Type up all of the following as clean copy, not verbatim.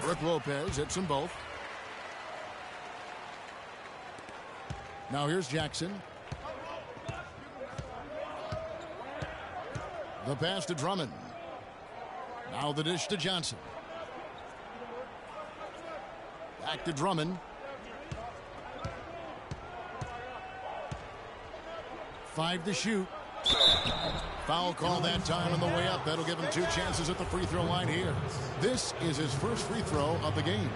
Brook Lopez hits them both. Now here's Jackson. The pass to Drummond. Now the dish to Johnson. Back to Drummond. 5 to shoot. Foul call that time on the way up. That'll give him 2 chances at the free throw line here. This is his first free throw of the game.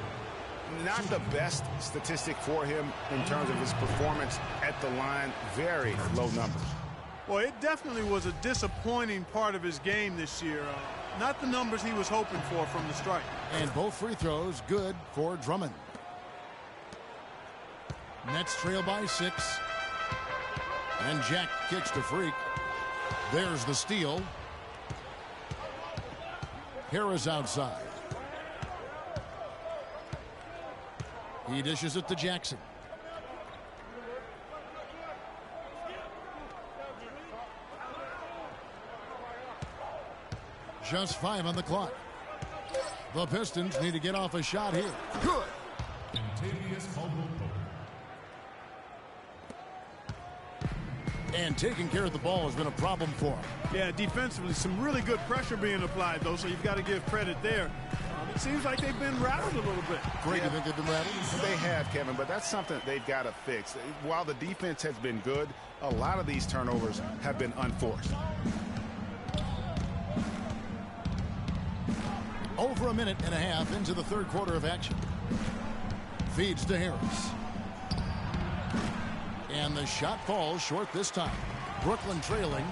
Not the best statistic for him in terms of his performance at the line. Very low numbers. Well, it definitely was a disappointing part of his game this year. Not the numbers he was hoping for from the strike. And both free throws good for Drummond. Nets trail by 6. And Jack kicks to Freak. There's the steal. Harris outside. He dishes it to Jackson. Just 5 on the clock. The Pistons need to get off a shot here. Good. And taking care of the ball has been a problem for him. Yeah, defensively, some really good pressure being applied, though, so you've got to give credit there. It seems like they've been rattled a little bit. Greg, you think they've been rattled? They have, Kevin, but that's something they've got to fix. While the defense has been good, a lot of these turnovers have been unforced. Over a minute and a half into the third quarter of action. Feeds to Harris. And the shot falls short this time. Brooklyn trailing.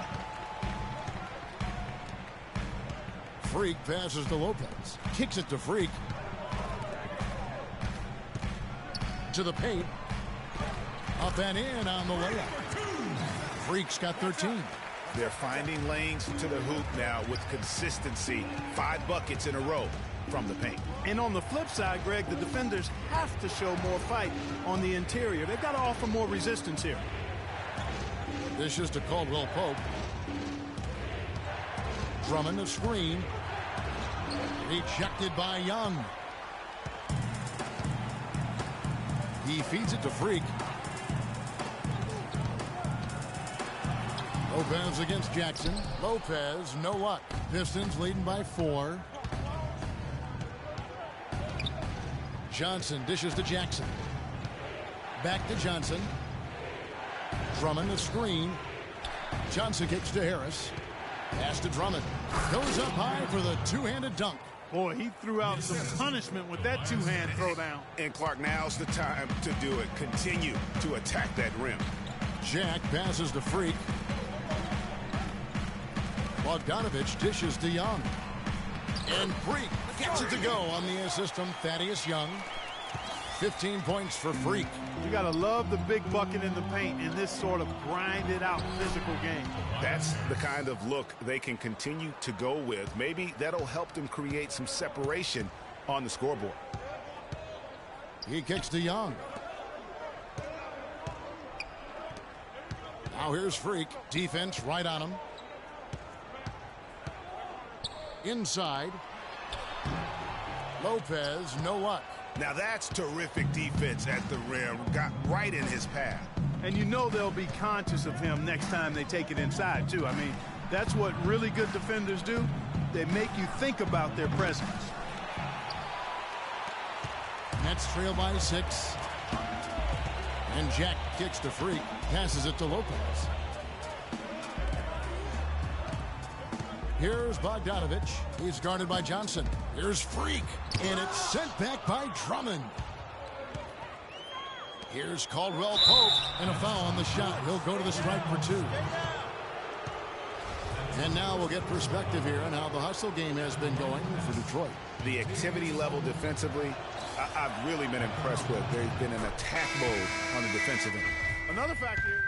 Freak passes to Lopez. Kicks it to Freak. To the paint. Up and in on the layup. Freak's got 13. They're finding lanes to the hoop now with consistency. 5 buckets in a row from the paint. And on the flip side, Greg, the defenders have to show more fight on the interior. They've got to offer more resistance here. This is to Caldwell Pope. Drummond a screen. Rejected by Young. He feeds it to Freak. Lopez against Jackson. Lopez, no luck. Pistons leading by 4. Johnson dishes to Jackson. Back to Johnson. Drummond the screen. Johnson kicks to Harris. Pass to Drummond. Goes up high for the two-handed dunk. Boy, he threw out some punishment with that two-hand throwdown. And Clark, now's the time to do it. Continue to attack that rim. Jack passes to Freak. Bogdanovich dishes to Young. And Freak gets it to go on the assist from Thaddeus Young. 15 points for Freak. You got to love the big bucket in the paint in this sort of grinded-out physical game. That's the kind of look they can continue to go with. Maybe that'll help them create some separation on the scoreboard. He kicks to Young. Now here's Freak. Defense right on him. Inside. Lopez, no luck. Now that's terrific defense at the rim. Got right in his path. And you know they'll be conscious of him next time they take it inside, too. I mean, that's what really good defenders do. They make you think about their presence. Nets trail by 6. And Jack kicks to Freak. Passes it to Lopez. Here's Bogdanovich. He's guarded by Johnson. Here's Freak. And it's sent back by Drummond. Here's Caldwell Pope. And a foul on the shot. He'll go to the strike for 2. And now we'll get perspective here on how the hustle game has been going for Detroit. The activity level defensively, I've really been impressed with. There's been an attack mode on the defensive end. Another fact here.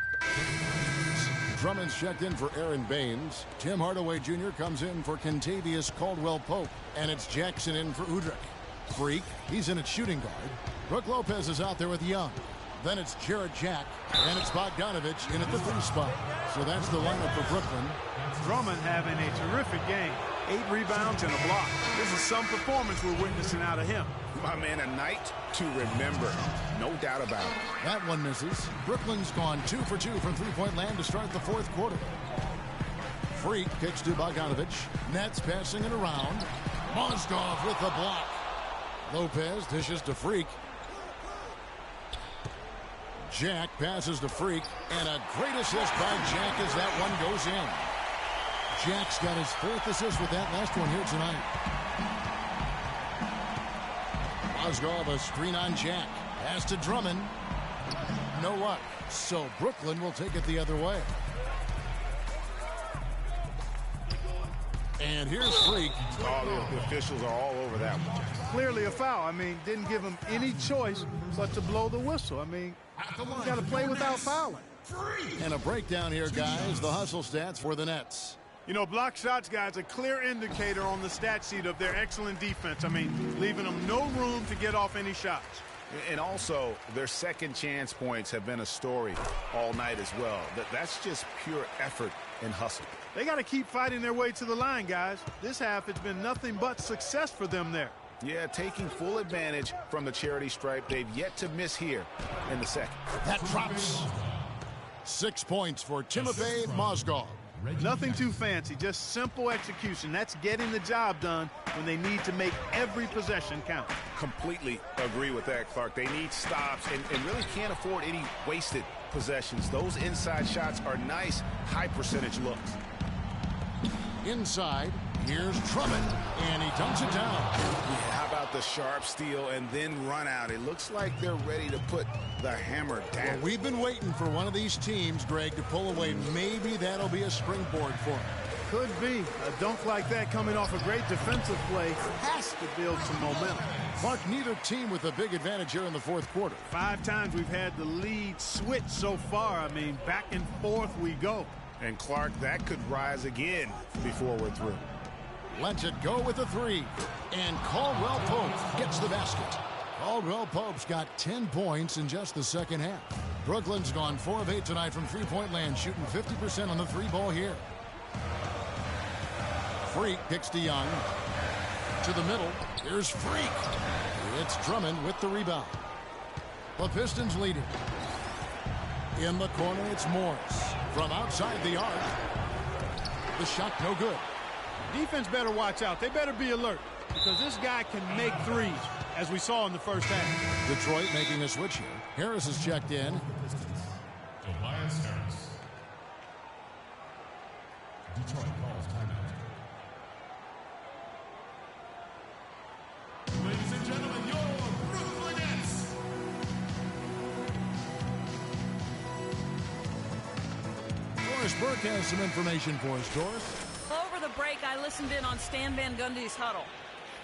Drummond's checked in for Aaron Baines. Tim Hardaway Jr. comes in for Kentavious Caldwell-Pope. And it's Jackson in for Udrich. Freak, he's in at shooting guard. Brook Lopez is out there with Young. Then it's Jarrett Jack. And it's Bogdanovich in at the 3 spot. So that's the lineup for Brooklyn. Drummond having a terrific game. 8 rebounds and a block. This is some performance we're witnessing out of him. My man, a night to remember. No doubt about it. That one misses. Brooklyn's gone 2 for 2 from three-point land to start the fourth quarter. Freak kicks to Bogdanovich. Nets passing it around. Mozgov with the block. Lopez dishes to Freak. Jack passes to Freak, and a great assist by Jack as that one goes in. Jack's got his 4th assist with that last one here tonight. Mozgov a screen on Jack. Pass to Drummond. No luck. So Brooklyn will take it the other way. And here's Freak. Oh, the officials are all over that one. Clearly a foul. I mean, didn't give him any choice but to blow the whistle. I mean, you got to play without fouling. And a breakdown here, guys. The hustle stats for the Nets. You know, block shots, guys, a clear indicator on the stat sheet of their excellent defense. I mean, leaving them no room to get off any shots. And also, their second chance points have been a story all night as well. That's just pure effort and hustle. They got to keep fighting their way to the line, guys. This half, it's been nothing but success for them there. Yeah, taking full advantage from the charity stripe. They've yet to miss here in the second. That drops. 6 points for Timofey Mozgov. Nothing too fancy, just simple execution. That's getting the job done when they need to make every possession count. Completely agree with that, Clark. They need stops and really can't afford any wasted possessions. Those inside shots are nice, high percentage looks. Inside, here's Drummond, and he dunks it down. Yeah, how about the sharp steal and then run out? It looks like they're ready to put the hammer down. Well, we've been waiting for one of these teams, Greg, to pull away. Maybe that'll be a springboard for them. Could be. A dunk like that coming off a great defensive play has to build some momentum. Mark, neither team with a big advantage here in the fourth quarter. 5 times we've had the lead switch so far. I mean, back and forth we go. And Clark, that could rise again before we're through. Lets it go with a 3. And Caldwell Pope gets the basket. Caldwell Pope's got 10 points in just the second half. Brooklyn's gone 4 of 8 tonight from three-point land, shooting 50% on the 3-ball here. Freak kicks to Young. To the middle. Here's Freak. It's Drummond with the rebound. The Pistons lead it. In the corner, it's Morris. From outside the arc. The shot no good. Defense better watch out. They better be alert because this guy can make threes, as we saw in the first half. Detroit making a switch here. Harris is checked in. Tobias Harris. Detroit calls timeout. Ladies and gentlemen, your Brooklyn Nets. Doris Burke has some information for us, Doris. Over the break, I listened in on Stan Van Gundy's huddle.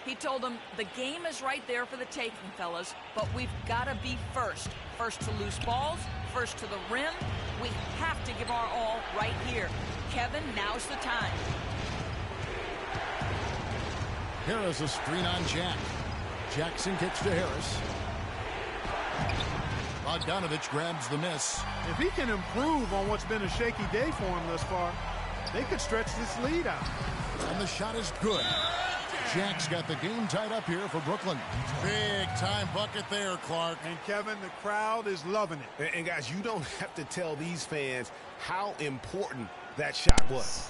He told them the game is right there for the taking, fellas, but we've got to be first. First to loose balls, first to the rim. We have to give our all right here. Kevin, now's the time. Harris a screen on Jack. Jackson kicks to Harris. Bogdanovich grabs the miss. If he can improve on what's been a shaky day for him thus far, they could stretch this lead out. And the shot is good. Jack's got the game tied up here for Brooklyn. Big time bucket there, Clark. And Kevin, the crowd is loving it. And guys, you don't have to tell these fans how important that shot was.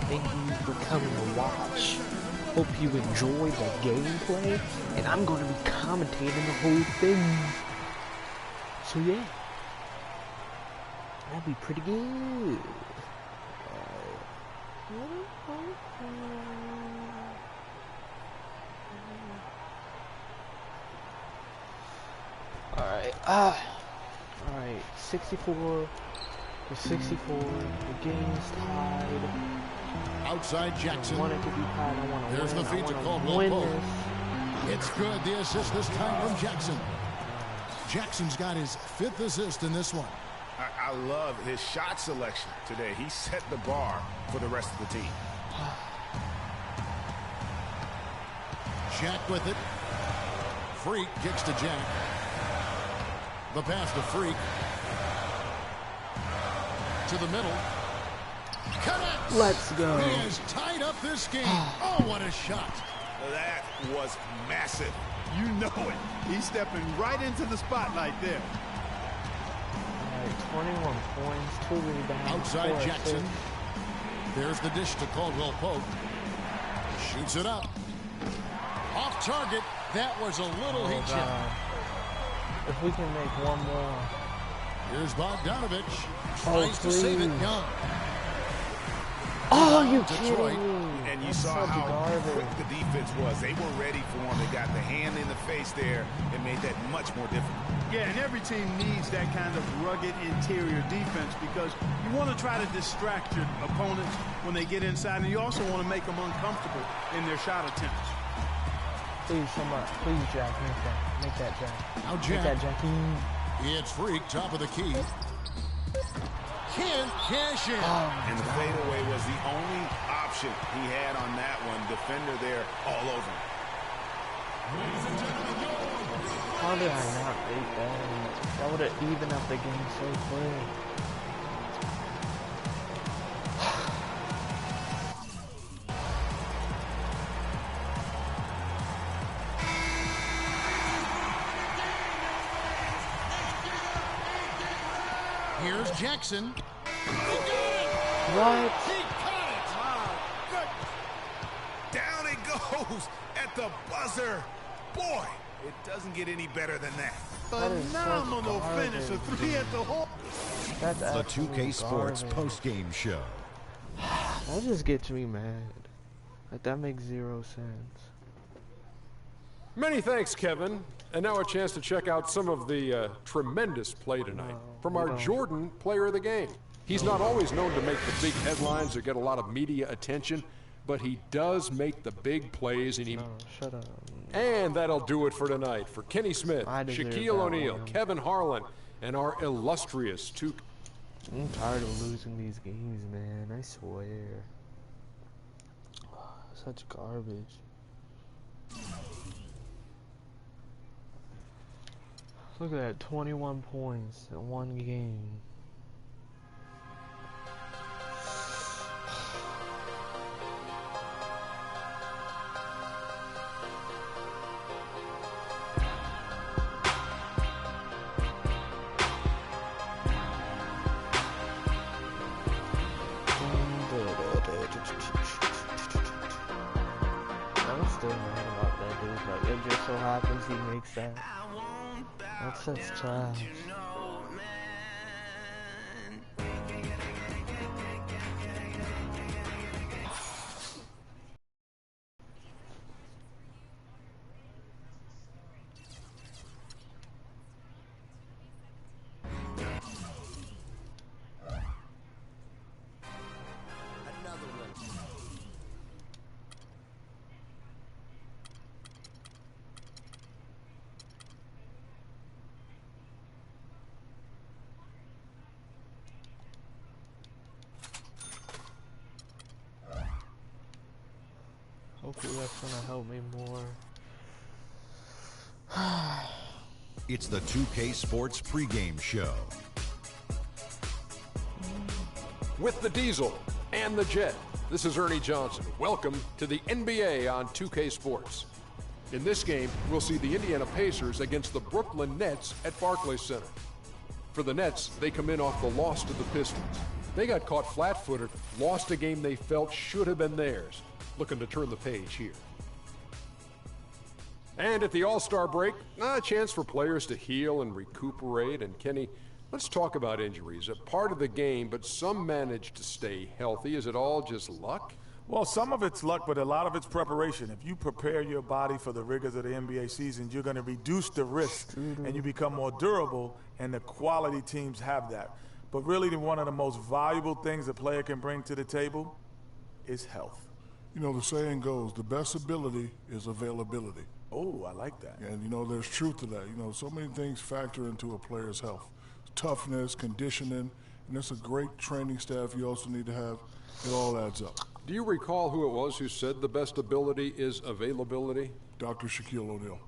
Thank you for coming to watch. Hope you enjoyed the gameplay, and I'm going to be commentating the whole thing. So yeah, that'd be pretty good. Alright, 64 to 64, the game's tied. Outside Jackson. I want it to be tied, I want to There's win. the feed to Caldwell Pope. It's good, the assist this time from Jackson. Jackson's got his 5th assist in this one. I love his shot selection today. He set the bar for the rest of the team. Jack with it. Freak kicks to Jack. The pass to Freak. To the middle. Connects. Let's go. He has tied up this game. Oh, what a shot. That was massive. You know it. He's stepping right into the spotlight there. All right, 21 points, 2 rebounds. Outside 4 Jackson. assists. There's the dish to Caldwell Pope. Shoots it up. Off target. That was a little heat check. If we can make one more. Here's Bogdanovich. Oh, Tries to save it. Young. Oh, you Detroit. kidding me? And you That's saw such how garbage. quick the defense was. They were ready for him. They got the hand in the face there and made that much more difficult. Yeah, and every team needs that kind of rugged interior defense because you want to try to distract your opponents when they get inside, and you also want to make them uncomfortable in their shot attempts. Please, somebody. Please, Jack, make that. Make that, Jack. Now Make that, Jack. Jackie. It's Freak, top of the key. Can't cash in. And the fadeaway was the only option he had on that one. Defender there all over him. How did I not beat that? That would have evened up the game so quick. Here's Jackson. What? He caught it. Down it goes at the buzzer. Boy, it doesn't get any better than that. That is such Phenomenal finish, a garbage. 3 at the hole. That's The absolute 2K Sports garbage. post-game show. That just gets me mad. Like, that makes 0 sense. Many thanks, Kevin. And now a chance to check out some of the tremendous play tonight from our Jordan player of the game. He's not always known to make the big headlines or get a lot of media attention, but he does make the big plays, and No, shut up. And that'll do it for tonight. For Kenny Smith, I deserve Shaquille that O'Neal, one. Kevin Harlan, and our illustrious two. I'm tired of losing these games, man. I swear. Such garbage. Look at that, 21 points in one game. I'm still mad about that dude, but it just so happens he makes that. That's such trash. Hopefully that's gonna help me more. It's the 2K Sports pregame show. With the Diesel and the Jet, this is Ernie Johnson. Welcome to the NBA on 2K Sports. In this game, we'll see the Indiana Pacers against the Brooklyn Nets at Barclays Center. For the Nets, they come in off the loss to the Pistons. They got caught flat-footed, lost a game they felt should have been theirs. Looking to turn the page here. And at the All-Star break, a chance for players to heal and recuperate. And Kenny, let's talk about injuries. A part of the game, but some manage to stay healthy. Is it all just luck? Well, some of it's luck, but a lot of it's preparation. If you prepare your body for the rigors of the NBA season, you're going to reduce the risk and you become more durable, and the quality teams have that. But really, one of the most valuable things a player can bring to the table is health. You know, the saying goes, the best ability is availability. Oh, I like that. And, you know, there's truth to that. You know, so many things factor into a player's health. Toughness, conditioning, and it's a great training staff you also need to have. It all adds up. Do you recall who it was who said the best ability is availability? Dr. Shaquille O'Neal.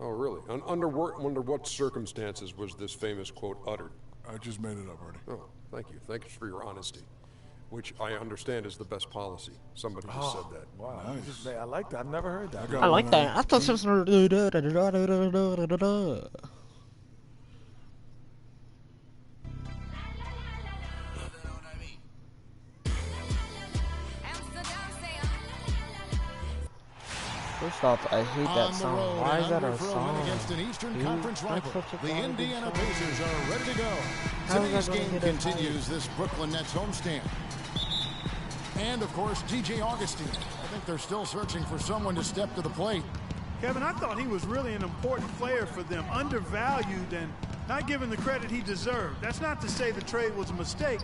Oh, really? Under what circumstances was this famous quote uttered? I just made it up, Ernie. Oh, thank you. Thanks for your honesty. which I understand is the best policy. Somebody just said that. Wow. Nice. I like that. I've never heard that. I like that. I thought it was... First off, I hate that song. Why is that our song? Against an Eastern Conference rival, the Indiana Pacers are ready to go. How is Today's that gonna game get us continues this Brooklyn Nets homestand. And, of course, DJ Augustine. I think they're still searching for someone to step to the plate. Kevin, I thought he was really an important player for them, undervalued and not given the credit he deserved. That's not to say the trade was a mistake,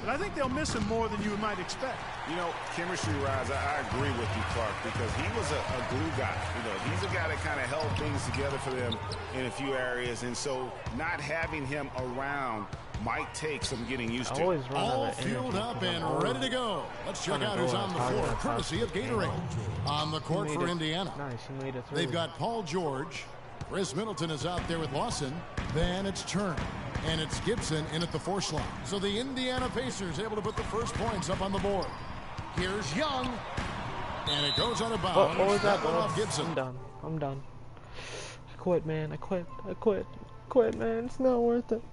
but I think they'll miss him more than you might expect. You know, chemistry-wise, I agree with you, Clark, because he was a glue guy. You know, he's a guy that kind of held things together for them in a few areas, and so not having him around might take some getting used to. All fueled up and ready to go. Let's check out who's on the floor, courtesy of Gatorade. On the court for Indiana, they've got Paul George. Chris Middleton is out there with Lawson. Then it's Turn. And it's Gibson in at the 4 slot. So the Indiana Pacers able to put the first points up on the board. Here's Young. And it goes out of bounds. What was that? Off Gibson. I'm done. I quit, man. I quit, man. It's not worth it.